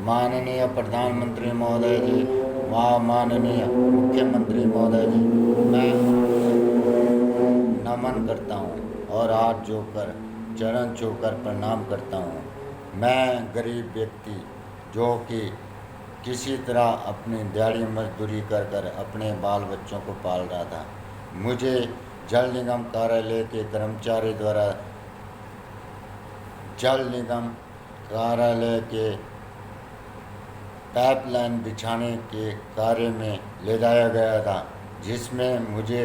माननीय प्रधानमंत्री महोदय जी व माननीय मुख्यमंत्री महोदय जी, मैं नमन करता हूँ और हाथ जोड़कर चरण छूकर प्रणाम करता हूँ। मैं गरीब व्यक्ति जो कि किसी तरह अपनी दिहाड़ी मजदूरी कर कर अपने बाल बच्चों को पाल रहा था, मुझे जल निगम कार्यालय के कर्मचारी द्वारा जल निगम कार्यालय के पाइपलाइन बिछाने के कार्य में ले जाया गया था, जिसमें मुझे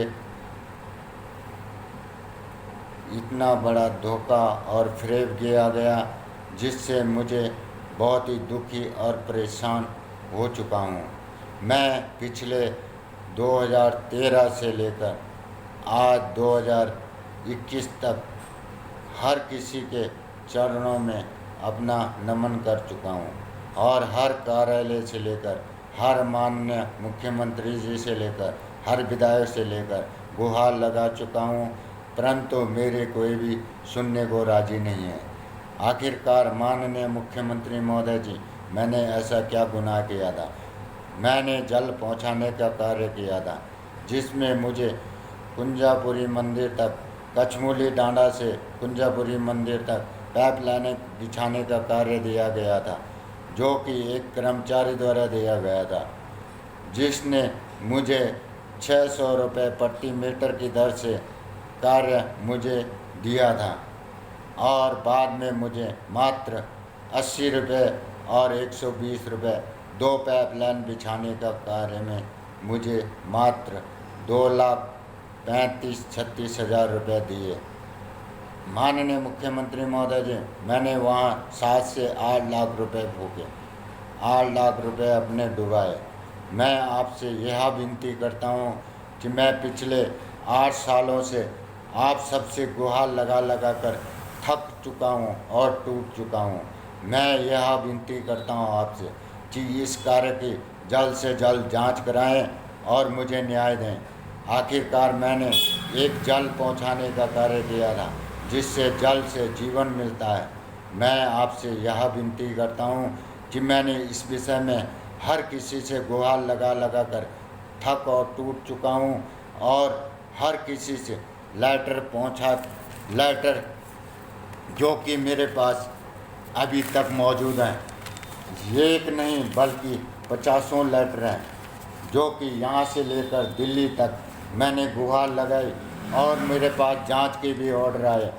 इतना बड़ा धोखा और फ्रेब किया गया, जिससे मुझे बहुत ही दुखी और परेशान हो चुका हूँ। मैं पिछले 2013 से लेकर आज 2021 तक हर किसी के चरणों में अपना नमन कर चुका हूँ और हर कार्यालय से लेकर हर माननीय मुख्यमंत्री जी से लेकर हर विधायक से लेकर गुहार लगा चुका हूँ, परंतु मेरे कोई भी सुनने को राजी नहीं है। आखिरकार माननीय मुख्यमंत्री महोदय जी, मैंने ऐसा क्या गुनाह किया था? मैंने जल पहुंचाने का कार्य किया था, जिसमें मुझे कुंजापुरी मंदिर तक, कचमूली डांडा से कुंजापुरी मंदिर तक पाइपलाइन बिछाने का कार्य दिया गया था, जो कि एक कर्मचारी द्वारा दिया गया था, जिसने मुझे 600 रुपये प्रति मीटर की दर से कार्य मुझे दिया था और बाद में मुझे मात्र 80 रुपये और 120 रुपये दो पाइपलाइन बिछाने का कार्य में मुझे मात्र 2,35,36,000 रुपये दिए। माननीय मुख्यमंत्री महोदय जी, मैंने वहाँ 7 से 8 लाख रुपए फूके, 8 लाख रुपए अपने डुबाए। मैं आपसे यह विनती करता हूँ कि मैं पिछले 8 सालों से आप सबसे गुहार लगा लगा कर थक चुका हूँ और टूट चुका हूँ। मैं यह विनती करता हूँ आपसे कि इस कार्य की जल्द से जल्द जांच कराएं और मुझे न्याय दें। आखिरकार मैंने एक जल पहुँचाने का कार्य किया था, जिससे जल से जीवन मिलता है। मैं आपसे यह विनती करता हूँ कि मैंने इस विषय में हर किसी से गुहार लगा लगा कर थक और टूट चुका हूँ और हर किसी से लेटर जो कि मेरे पास अभी तक मौजूद हैं, एक नहीं बल्कि 50 लेटर हैं, जो कि यहाँ से लेकर दिल्ली तक मैंने गुहार लगाई और मेरे पास जांच के भी ऑर्डर आए,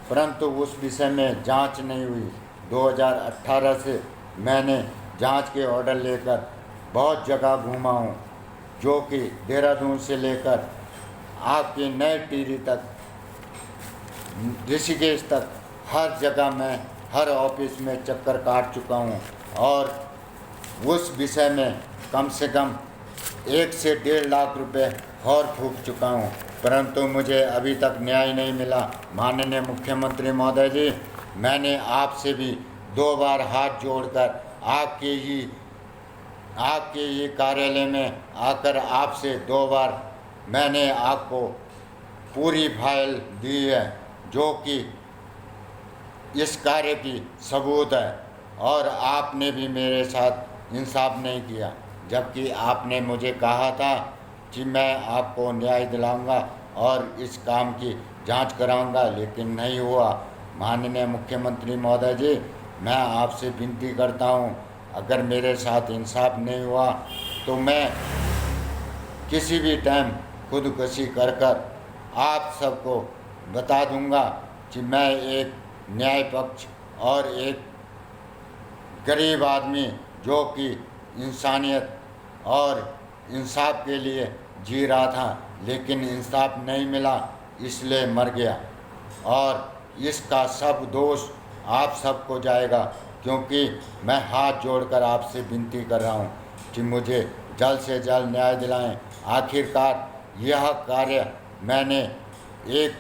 परंतु उस विषय में जांच नहीं हुई। 2018 से मैंने जांच के ऑर्डर लेकर बहुत जगह घूमा हूँ, जो कि देहरादून से लेकर आपके नए टिहरी तक, ऋषिकेश तक, हर जगह मैं हर ऑफिस में चक्कर काट चुका हूँ और उस विषय में कम से कम 1 से 1.5 लाख रुपए और फूंक चुका हूँ, परंतु मुझे अभी तक न्याय नहीं मिला। माननीय मुख्यमंत्री महोदय जी, मैंने आपसे भी 2 बार हाथ जोड़कर आपके ही कार्यालय में आकर आपसे 2 बार मैंने आपको पूरी फाइल दी है, जो कि इस कार्य की सबूत है, और आपने भी मेरे साथ इंसाफ नहीं किया, जबकि आपने मुझे कहा था कि मैं आपको न्याय दिलाऊंगा और इस काम की जांच कराऊंगा, लेकिन नहीं हुआ। माननीय मुख्यमंत्री महोदय जी, मैं आपसे विनती करता हूं, अगर मेरे साथ इंसाफ नहीं हुआ तो मैं किसी भी टाइम खुदकुशी कर कर आप सबको बता दूंगा कि मैं एक न्याय पक्ष और एक गरीब आदमी जो कि इंसानियत और इंसाफ के लिए जी रहा था, लेकिन इंसाफ नहीं मिला, इसलिए मर गया। और इसका सब दोष आप सबको जाएगा, क्योंकि मैं हाथ जोड़कर आपसे विनती कर रहा हूँ कि मुझे जल्द से जल्द न्याय दिलाएं। आखिरकार यह कार्य मैंने एक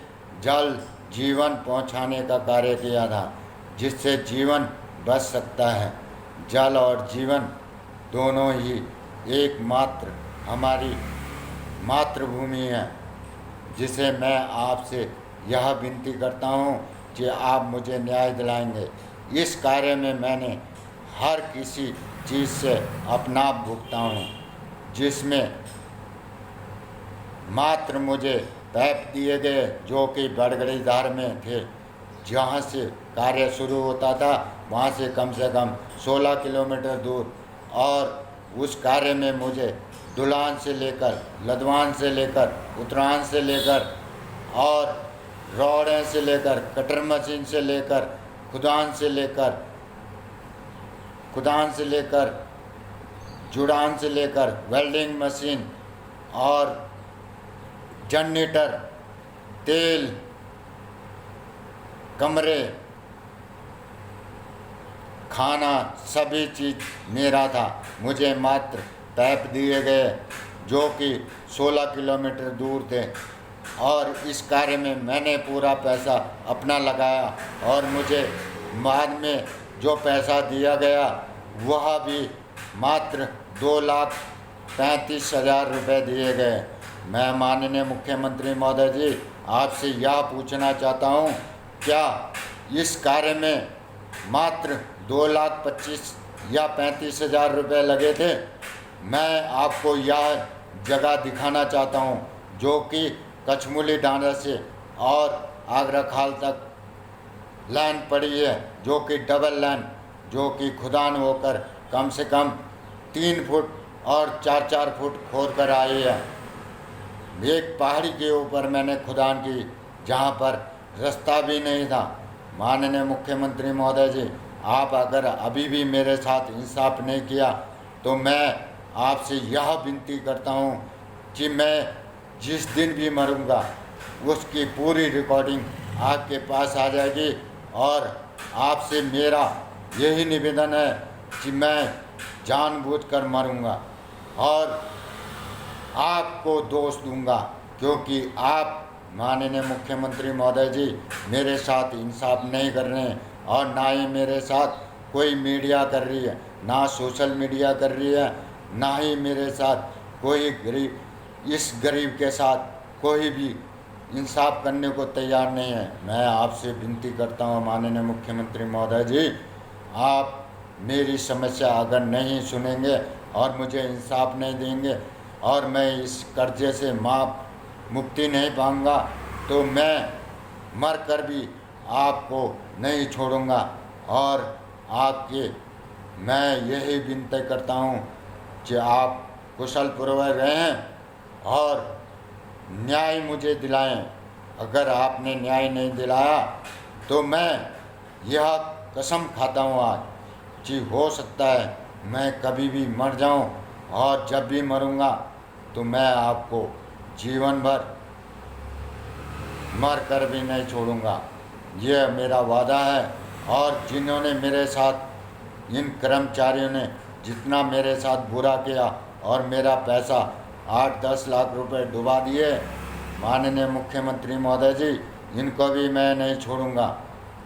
जल जीवन पहुँचाने का कार्य किया था, जिससे जीवन बच सकता है। जल और जीवन दोनों ही एकमात्र हमारी मातृभूमि है, जिसे मैं आपसे यह विनती करता हूँ कि आप मुझे न्याय दिलाएंगे। इस कार्य में मैंने हर किसी चीज़ से अपना भुगता हूँ, जिसमें मात्र मुझे पैप दिए गए जो कि बड़गड़ीधार में थे, जहाँ से कार्य शुरू होता था वहाँ से कम 16 किलोमीटर दूर, और उस कार्य में मुझे दुलान से लेकर, लदवान से लेकर, उत्तरायण से लेकर और रौड़े से लेकर, कटर मशीन से लेकर, खुदान से लेकर जुड़ान से लेकर वेल्डिंग मशीन और जनरेटर, तेल, कमरे, खाना, सभी चीज़ मेरा था। मुझे मात्र पैप दिए गए जो कि 16 किलोमीटर दूर थे, और इस कार्य में मैंने पूरा पैसा अपना लगाया, और मुझे बाद में जो पैसा दिया गया वह भी मात्र 2,35,000 रुपये दिए गए। मैं माननीय मुख्यमंत्री महोदय जी आपसे यह पूछना चाहता हूँ, क्या इस कार्य में मात्र 2,25,000 या 35,000 रुपये लगे थे? मैं आपको यह जगह दिखाना चाहता हूँ जो कि कचमुली डांडा से और आगरा खाल तक लाइन पड़ी है, जो कि डबल लाइन, जो कि खुदान होकर कम से कम 3 फुट और 4-4 फुट खोद कर आई है। एक पहाड़ी के ऊपर मैंने खुदान की जहाँ पर रास्ता भी नहीं था। माननीय मुख्यमंत्री महोदय जी, आप अगर अभी भी मेरे साथ इंसाफ नहीं किया तो मैं आपसे यह विनती करता हूँ कि मैं जिस दिन भी मरूँगा उसकी पूरी रिकॉर्डिंग आपके पास आ जाएगी, और आपसे मेरा यही निवेदन है कि मैं जानबूझकर मरूँगा और आपको दोष दूंगा, क्योंकि आप माननीय मुख्यमंत्री महोदय जी मेरे साथ इंसाफ नहीं कर रहे हैं, और ना ही मेरे साथ कोई मीडिया कर रही है, ना सोशल मीडिया कर रही है, ना ही मेरे साथ कोई गरीब, इस गरीब के साथ कोई भी इंसाफ करने को तैयार नहीं है। मैं आपसे विनती करता हूँ माननीय मुख्यमंत्री महोदय जी, आप मेरी समस्या अगर नहीं सुनेंगे और मुझे इंसाफ नहीं देंगे और मैं इस कर्जे से मुक्ति नहीं पाऊँगा तो मैं मर कर भी आपको नहीं छोड़ूंगा। और आपके मैं यही विनती करता हूँ कि आप कुशल पूर्वक रहें और न्याय मुझे दिलाएं। अगर आपने न्याय नहीं दिलाया तो मैं यह कसम खाता हूँ आज कि हो सकता है मैं कभी भी मर जाऊँ, और जब भी मरूँगा तो मैं आपको जीवन भर मर कर भी नहीं छोड़ूंगा, यह मेरा वादा है। और जिन्होंने मेरे साथ, इन कर्मचारियों ने जितना मेरे साथ बुरा किया और मेरा पैसा 8-10 लाख रुपए डुबा दिए, माननीय मुख्यमंत्री महोदय जी इनको भी मैं नहीं छोड़ूंगा,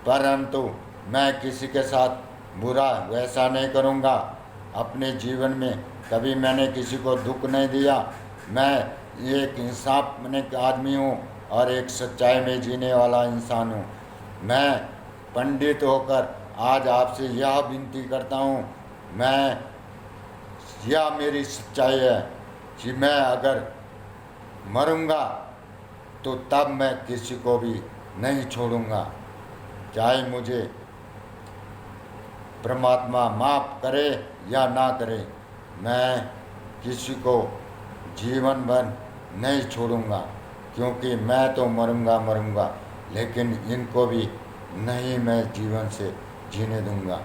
परंतु मैं किसी के साथ बुरा वैसा नहीं करूंगा। अपने जीवन में कभी मैंने किसी को दुख नहीं दिया। मैं एक इंसाफ में आदमी हूँ और एक सच्चाई में जीने वाला इंसान हूँ। मैं पंडित होकर आज आपसे यह विनती करता हूँ, यह मेरी सच्चाई है कि मैं अगर मरूँगा तो तब मैं किसी को भी नहीं छोड़ूंगा, चाहे मुझे परमात्मा माफ़ करे या ना करे, मैं किसी को जीवन भर नहीं छोड़ूंगा, क्योंकि मैं तो मरूंगा, लेकिन इनको भी नहीं मैं जीवन से जीने दूंगा।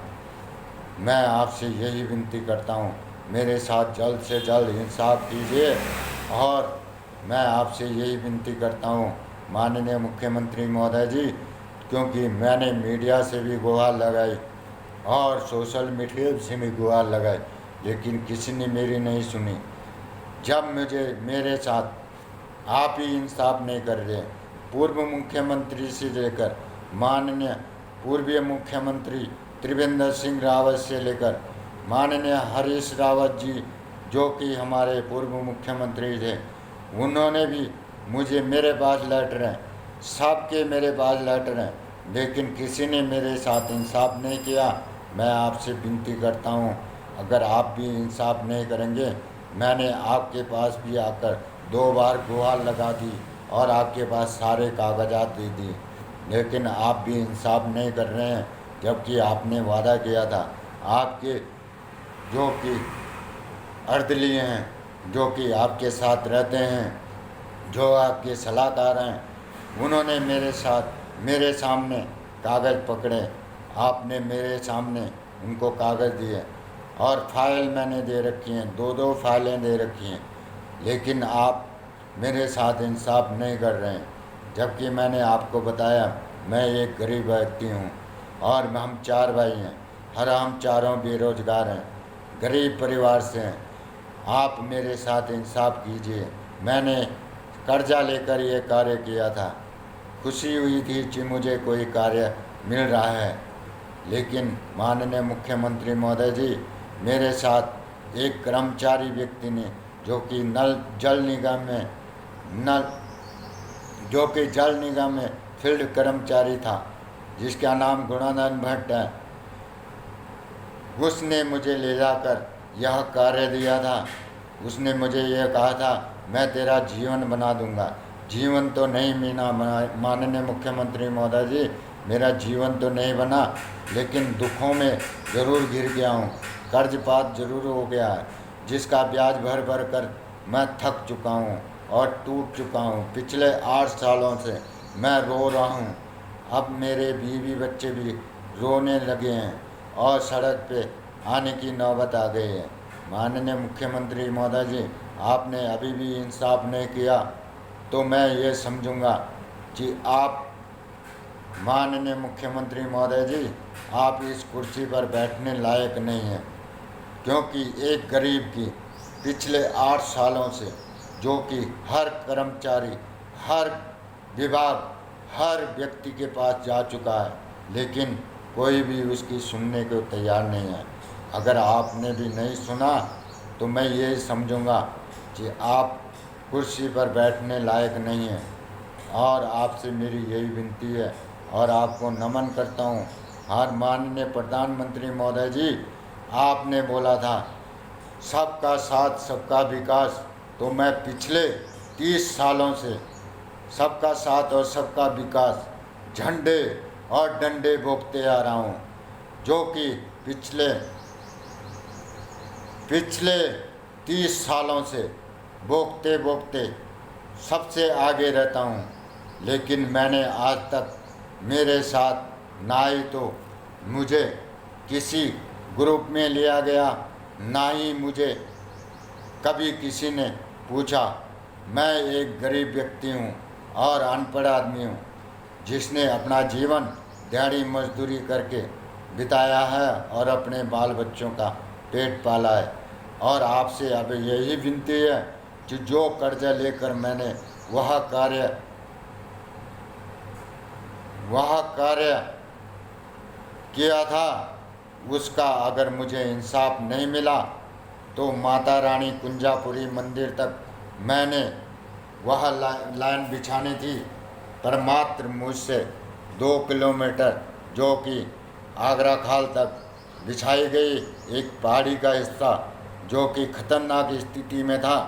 मैं आपसे यही विनती करता हूँ, मेरे साथ जल्द से जल्द इंसाफ कीजिए। और मैं आपसे यही विनती करता हूँ माननीय मुख्यमंत्री महोदय जी, क्योंकि मैंने मीडिया से भी गुहार लगाई और सोशल मीडिया से भी गुहार लगाई, लेकिन किसी ने मेरी नहीं सुनी। जब मेरे साथ आप ही इंसाफ नहीं कर रहे, पूर्व मुख्यमंत्री से लेकर माननीय पूर्वीय मुख्यमंत्री त्रिवेंद्र सिंह रावत से लेकर माननीय हरीश रावत जी जो कि हमारे पूर्व मुख्यमंत्री थे, उन्होंने भी मुझे, मेरे पास लेटर हैं, सबके मेरे पास लेटर हैं, लेकिन किसी ने मेरे साथ इंसाफ नहीं किया। मैं आपसे विनती करता हूँ, अगर आप भी इंसाफ नहीं करेंगे, मैंने आपके पास भी आकर 2 बार गुहार लगा दी और आपके पास सारे कागजात दे दिए, लेकिन आप भी इंसाफ नहीं कर रहे हैं। जबकि आपने वादा किया था, आपके जो कि अर्दली हैं, जो कि आपके साथ रहते हैं, जो आपके सलाहकार हैं, उन्होंने मेरे सामने कागज़ पकड़े, आपने मेरे सामने उनको कागज़ दिए और फाइल मैंने दे रखी हैं, 2 फाइलें दे रखी हैं, लेकिन आप मेरे साथ इंसाफ नहीं कर रहे हैं। जबकि मैंने आपको बताया मैं एक गरीब व्यक्ति हूँ और हम 4 भाई हैं, हम चारों बेरोजगार हैं, गरीब परिवार से हैं। आप मेरे साथ इंसाफ कीजिए। मैंने कर्जा लेकर ये कार्य किया था, खुशी हुई थी कि मुझे कोई कार्य मिल रहा है, लेकिन माननीय मुख्यमंत्री महोदय जी, मेरे साथ एक कर्मचारी व्यक्ति ने, जो कि जल निगम में फील्ड कर्मचारी था, जिसका नाम गुणानंद भट्ट है, उसने मुझे ले जाकर यह कार्य दिया था। उसने मुझे यह कहा था, मैं तेरा जीवन बना दूंगा। जीवन तो नहीं मीना माननीय मुख्यमंत्री महोदय जी, मेरा जीवन तो नहीं बना, लेकिन दुखों में ज़रूर घिर गया हूँ, कर्जपात ज़रूर हो गया है, जिसका ब्याज भर भर कर मैं थक चुका हूँ और टूट चुका हूँ। पिछले 8 सालों से मैं रो रहा हूँ। अब मेरे बीवी बच्चे भी रोने लगे हैं और सड़क पे आने की नौबत आ गई है। माननीय मुख्यमंत्री महोदय जी, आपने अभी भी इंसाफ नहीं किया तो मैं ये समझूंगा कि आप, माननीय मुख्यमंत्री महोदय जी, आप इस कुर्सी पर बैठने लायक नहीं हैं, क्योंकि एक गरीब की पिछले 8 सालों से, जो कि हर कर्मचारी, हर विभाग, हर व्यक्ति के पास जा चुका है, लेकिन कोई भी उसकी सुनने को तैयार नहीं है। अगर आपने भी नहीं सुना तो मैं ये समझूंगा कि आप कुर्सी पर बैठने लायक नहीं हैं, और आपसे मेरी यही विनती है और आपको नमन करता हूँ। हर माननीय प्रधानमंत्री महोदय जी, आपने बोला था सबका साथ सबका विकास, तो मैं पिछले 30 सालों से सबका साथ और सबका विकास झंडे और डंडे बोलते आ रहा हूँ, जो कि पिछले 30 सालों से बोलते बोलते सबसे आगे रहता हूँ। लेकिन मैंने आज तक, मेरे साथ ना ही तो मुझे किसी ग्रुप में लिया गया, ना ही मुझे कभी किसी ने पूछा। मैं एक गरीब व्यक्ति हूँ और अनपढ़ आदमी हूँ, जिसने अपना जीवन दिहाड़ी मजदूरी करके बिताया है और अपने बाल बच्चों का पेट पाला है। और आपसे अब यही विनती है कि जो कर्जा लेकर मैंने वह कार्य किया था, उसका अगर मुझे इंसाफ नहीं मिला तो माता रानी कुंजापुरी मंदिर तक मैंने वह लाइन बिछानी थी, पर मात्र मुझसे 2 किलोमीटर, जो कि आगरा खाल तक बिछाई गई एक पहाड़ी का हिस्सा, जो कि खतरनाक स्थिति में था,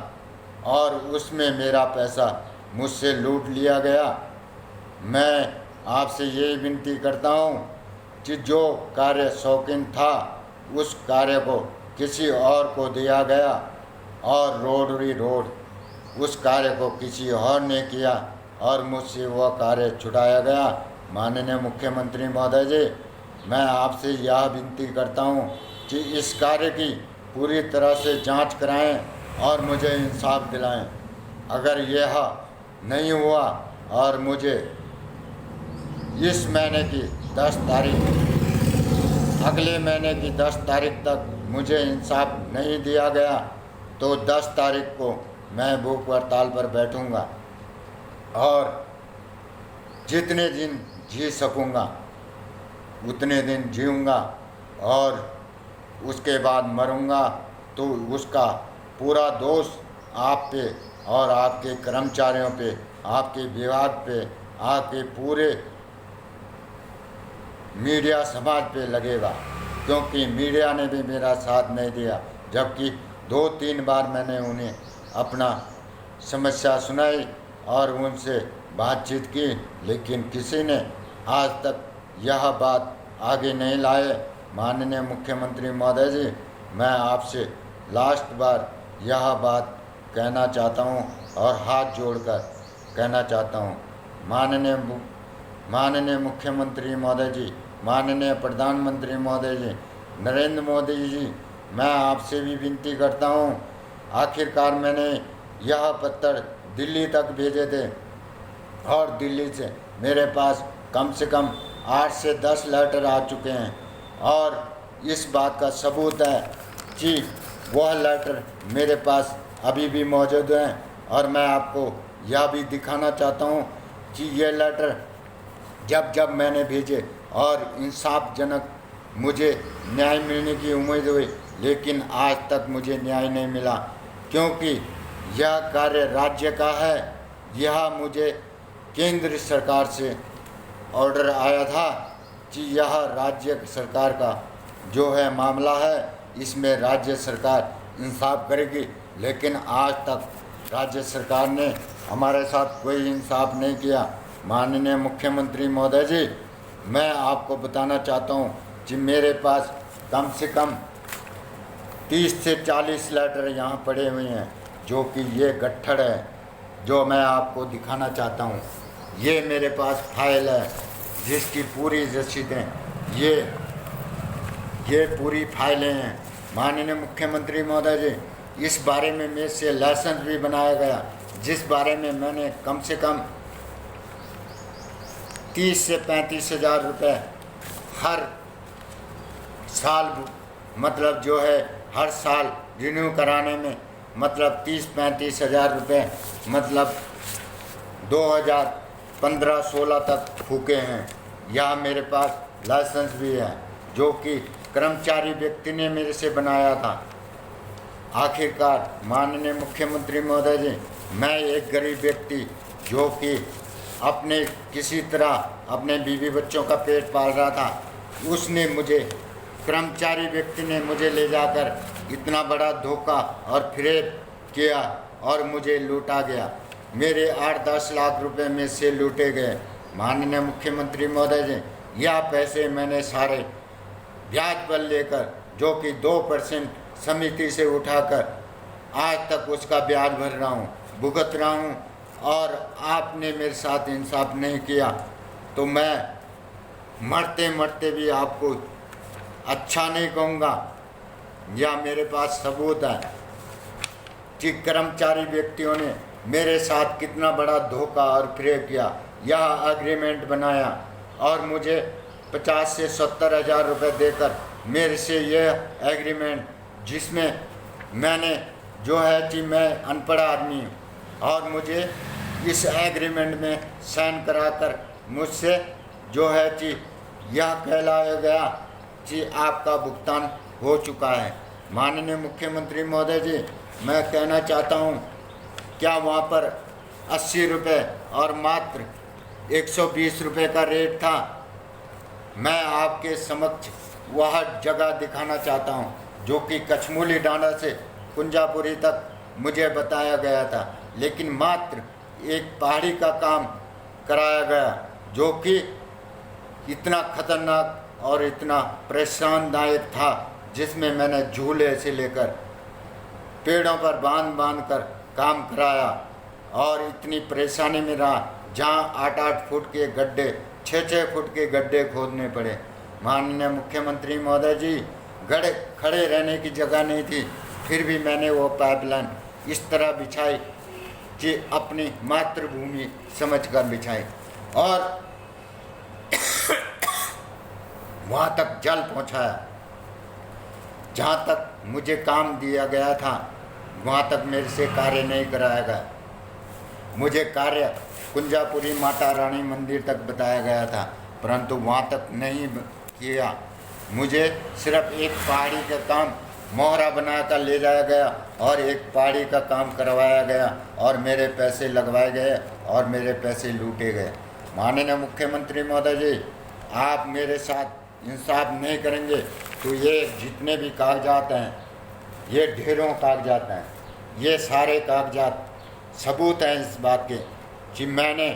और उसमें मेरा पैसा मुझसे लूट लिया गया। मैं आपसे ये विनती करता हूँ कि जो कार्य शौकीन था, उस कार्य को किसी और को दिया गया, और रोड उस कार्य को किसी और ने किया और मुझसे वह कार्य छुड़ाया गया। माननीय मुख्यमंत्री महोदय जी, मैं आपसे यह विनती करता हूँ कि इस कार्य की पूरी तरह से जांच कराएं और मुझे इंसाफ दिलाएं। अगर यह नहीं हुआ और मुझे इस महीने की 10 तारीख, अगले महीने की 10 तारीख तक मुझे इंसाफ नहीं दिया गया, तो 10 तारीख को मैं भूख हड़ताल पर बैठूंगा और जितने दिन जी सकूंगा उतने दिन जीऊँगा, और उसके बाद मरूंगा तो उसका पूरा दोष आप पे और आपके कर्मचारियों पे, आपके विभाग पे, आपके पूरे मीडिया समाज पे लगेगा। क्योंकि मीडिया ने भी मेरा साथ नहीं दिया, जबकि 2-3 बार मैंने उन्हें अपना समस्या सुनाई और उनसे बातचीत की, लेकिन किसी ने आज तक यह बात आगे नहीं लाए। माननीय मुख्यमंत्री महोदय जी, मैं आपसे लास्ट बार यह बात कहना चाहता हूँ और हाथ जोड़कर कहना चाहता हूँ, माननीय मुख्यमंत्री महोदय जी, माननीय प्रधानमंत्री महोदय जी, नरेंद्र मोदी जी, मैं आपसे भी विनती करता हूँ। आखिरकार मैंने यह पत्र दिल्ली तक भेजे थे और दिल्ली से मेरे पास कम से कम 8 से 10 लेटर आ चुके हैं और इस बात का सबूत है कि वह लेटर मेरे पास अभी भी मौजूद हैं और मैं आपको यह भी दिखाना चाहता हूँ कि ये लेटर जब जब मैंने भेजे और इंसाफजनक मुझे न्याय मिलने की उम्मीद हुई, लेकिन आज तक मुझे न्याय नहीं मिला, क्योंकि यह कार्य राज्य का है। यह मुझे केंद्र सरकार से ऑर्डर आया था कि यह राज्य सरकार का जो है मामला है, इसमें राज्य सरकार इंसाफ करेगी, लेकिन आज तक राज्य सरकार ने हमारे साथ कोई इंसाफ नहीं किया। माननीय मुख्यमंत्री महोदय जी, मैं आपको बताना चाहता हूँ कि मेरे पास कम से कम 30 से 40 लेटर यहाँ पड़े हुए हैं, जो कि ये गट्ठड़ है जो मैं आपको दिखाना चाहता हूँ। ये मेरे पास फाइल है जिसकी पूरी रसीदें, ये पूरी फाइलें हैं। माननीय मुख्यमंत्री महोदय जी, इस बारे में मेरे से लाइसेंस भी बनाया गया, जिस बारे में मैंने कम से कम 30 से 35 हज़ार रुपये हर साल, मतलब जो है हर साल रिन्यू कराने में, मतलब 30-35 हज़ार रुपये, मतलब 2015-16 तक फूके हैं। यह मेरे पास लाइसेंस भी है जो कि कर्मचारी व्यक्ति ने मेरे से बनाया था। आखिरकार माननीय मुख्यमंत्री महोदय जी, मैं एक गरीब व्यक्ति जो कि अपने किसी तरह अपने बीवी बच्चों का पेट पाल रहा था, उसने मुझे, कर्मचारी व्यक्ति ने मुझे ले जाकर इतना बड़ा धोखा और फ्रेब किया और मुझे लूटा गया। मेरे 8-10 लाख रुपए में से लूटे गए। माननीय मुख्यमंत्री महोदय जी, यह पैसे मैंने सारे ब्याज पर लेकर, जो कि 2% समिति से उठाकर आज तक उसका ब्याज भर रहा हूँ, भुगत रहा हूँ, और आपने मेरे साथ इंसाफ नहीं किया तो मैं मरते मरते भी आपको अच्छा नहीं कहूँगा। या मेरे पास सबूत है कि कर्मचारी व्यक्तियों ने मेरे साथ कितना बड़ा धोखा और फ्रेब किया। यह एग्रीमेंट बनाया और मुझे 50 से 70 हज़ार रुपये देकर मेरे से यह एग्रीमेंट, जिसमें मैंने जो है कि मैं अनपढ़ आदमी हूँ और मुझे इस एग्रीमेंट में साइन कराकर मुझसे जो है कि यह कहलाया गया कि आपका भुगतान हो चुका है। माननीय मुख्यमंत्री महोदय जी, मैं कहना चाहता हूँ, क्या वहाँ पर 80 रुपये और मात्र 120 रुपये का रेट था? मैं आपके समक्ष वह जगह दिखाना चाहता हूँ जो कि कछमूली डांडा से कुंजापुरी तक मुझे बताया गया था, लेकिन मात्र एक पहाड़ी का काम कराया गया जो कि इतना खतरनाक और इतना परेशानदायक था, जिसमें मैंने झूले से लेकर पेड़ों पर बांध कर काम कराया और इतनी परेशानी में रहा, जहाँ 8-8 फुट के गड्ढे, 6-6 फुट के गड्ढे खोदने पड़े। माननीय मुख्यमंत्री महोदय जी, खड़े रहने की जगह नहीं थी, फिर भी मैंने वो पाइपलाइन इस तरह बिछाई कि अपनी मातृभूमि समझकर बिछाई और वहाँ तक जल पहुँचाया। जहाँ तक मुझे काम दिया गया था वहाँ तक मेरे से कार्य नहीं कराया गया। मुझे कार्य कुंजापुरी माता रानी मंदिर तक बताया गया था, परंतु वहाँ तक नहीं किया। मुझे सिर्फ एक पहाड़ी का काम मोहरा बनाकर ले जाया गया और एक पहाड़ी का काम करवाया गया और मेरे पैसे लगवाए गए और मेरे पैसे लूटे गए। माननीय मुख्यमंत्री महोदय जी, आप मेरे साथ इंसाफ नहीं करेंगे तो ये जितने भी कागजात हैं, ये ढेरों कागजात हैं, ये सारे कागजात सबूत हैं इस बात के कि मैंने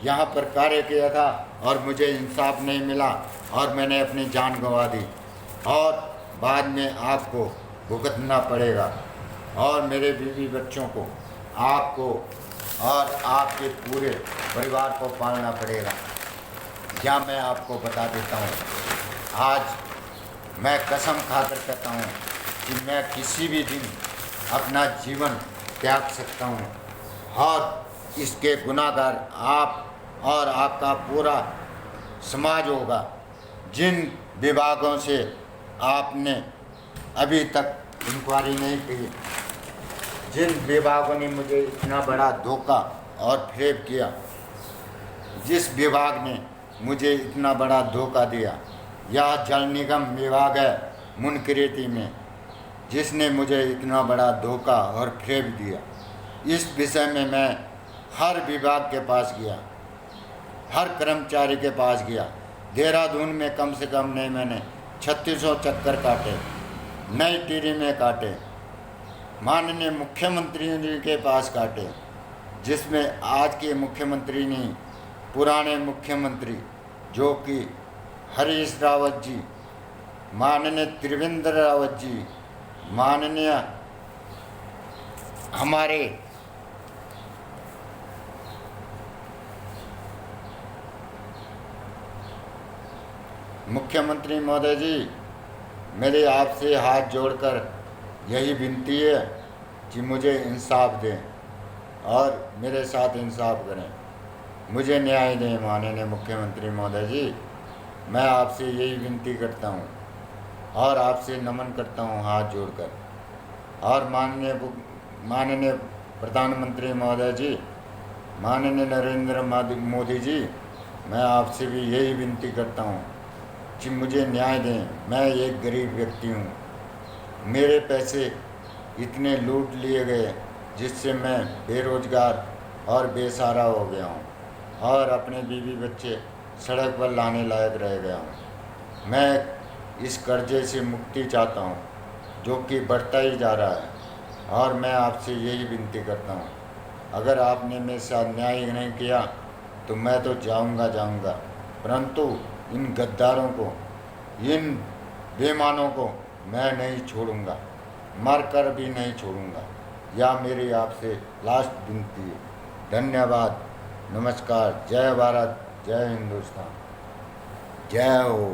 यहाँ पर कार्य किया था और मुझे इंसाफ नहीं मिला और मैंने अपनी जान गंवा दी और बाद में आपको भुगतना पड़ेगा और मेरे बीवी बच्चों को, आपको और आपके पूरे परिवार को पालना पड़ेगा। या मैं आपको बता देता हूँ, आज मैं कसम खाकर कहता हूँ कि मैं किसी भी दिन अपना जीवन त्याग सकता हूँ और इसके गुनाहगार आप और आपका पूरा समाज होगा। जिन विभागों से आपने अभी तक इंक्वायरी नहीं की, जिन विभागों ने मुझे इतना बड़ा धोखा और फ्रेब किया, जिस विभाग ने मुझे इतना बड़ा धोखा दिया, यह जल निगम विभाग है मुनकरेती में, जिसने मुझे इतना बड़ा धोखा और फ्रेब दिया। इस विषय में मैं हर विभाग के पास गया, हर कर्मचारी के पास गया। देहरादून में कम से कम नहीं मैंने 3600 चक्कर काटे, नई टिहरी में काटे, माननीय मुख्यमंत्री जी के पास काटे, जिसमें आज के मुख्यमंत्री नहीं, पुराने मुख्यमंत्री जो कि हरीश रावत जी, माननीय त्रिवेंद्र रावत जी, माननीय हमारे मुख्यमंत्री महोदय जी, मेरे आपसे हाथ जोड़कर यही विनती है कि मुझे इंसाफ दें और मेरे साथ इंसाफ करें, मुझे न्याय दें। माननीय मुख्यमंत्री महोदय जी, मैं आपसे यही विनती करता हूँ और आपसे नमन करता हूँ हाथ जोड़कर। और माननीय प्रधानमंत्री महोदय जी, माननीय नरेंद्र मोदी जी, मैं आपसे भी यही विनती करता हूँ कि मुझे न्याय दें। मैं एक गरीब व्यक्ति हूँ, मेरे पैसे इतने लूट लिए गए जिससे मैं बेरोजगार और बेसहारा हो गया हूँ और अपने बीवी बच्चे सड़क पर लाने लायक रह गया हूँ। मैं इस कर्जे से मुक्ति चाहता हूँ जो कि बढ़ता ही जा रहा है और मैं आपसे यही विनती करता हूँ, अगर आपने मेरे साथ न्याय नहीं किया तो मैं तो जाऊँगा, परंतु इन गद्दारों को, इन बेईमानों को मैं नहीं छोड़ूंगा, मर कर भी नहीं छोड़ूंगा। यह मेरी आपसे लास्ट विनती है। धन्यवाद, नमस्कार, जय भारत, जय हिंदुस्तान, जय हो।